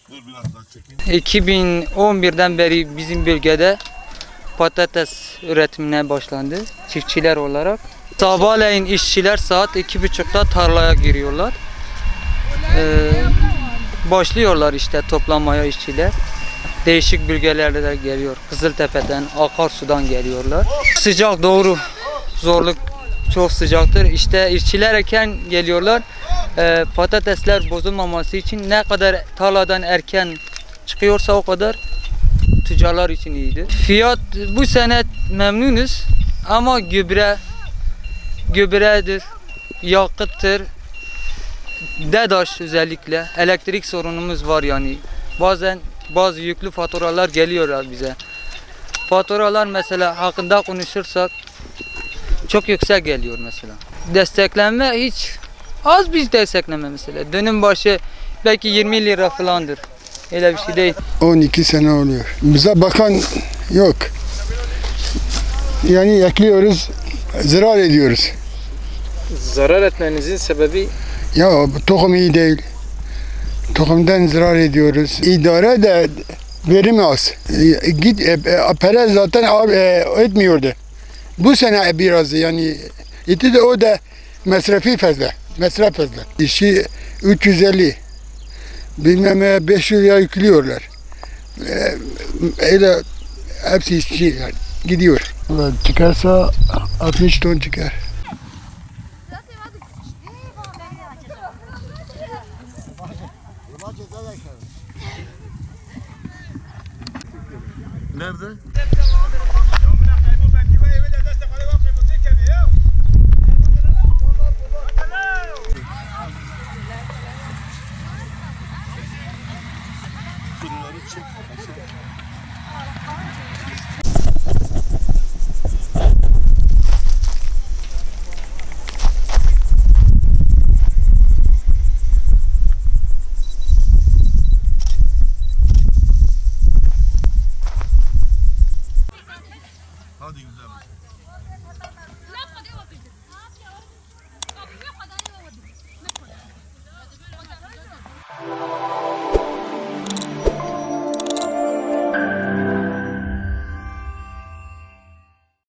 Dur biraz daha çekeyim. 2011'den beri bizim bölgede patates üretimine başlandı çiftçiler olarak. Sabahleyin işçiler saat 2.30'da tarlaya giriyorlar. Başlıyorlar işte toplamaya işçiler. Değişik bölgelerde de geliyor. Kızıltepe'den, Akarsu'dan geliyorlar. Sıcak doğru. Zorluk çok sıcaktır. İşte işçiler erken geliyorlar. Patatesler bozulmaması için ne kadar tarladan erken çıkıyorsa o kadar tüccarlar için iyidir. Fiyat bu sene memnunuz ama gübredir, yakıttır, DEDAŞ özellikle elektrik sorunumuz var yani. Bazen bazı yüklü faturalar geliyor bize. Faturalar mesela hakkında konuşursak çok yüksek geliyor mesela. Desteklenme hiç az bir destekleme mesela. Dönüm başı belki 20 lira falandır. Öyle bir şey değil. 12 sene oluyor. Bize bakan yok. Yani ekliyoruz, zarar ediyoruz. Zarar etmenizin sebebi Ya tohum iyi değil. Tohumdan zarar ediyoruz. İdare de verim az. Git para zaten etmiyordu. Bu sene biraz yani etti de o da masrafı fazla. Masraf fazla. İşi 350 bilmem 500 lira yüklüyorlar. Öyle hepsi işçi gidiyor. Çıkarsa 60 ton çıkar. Nerede?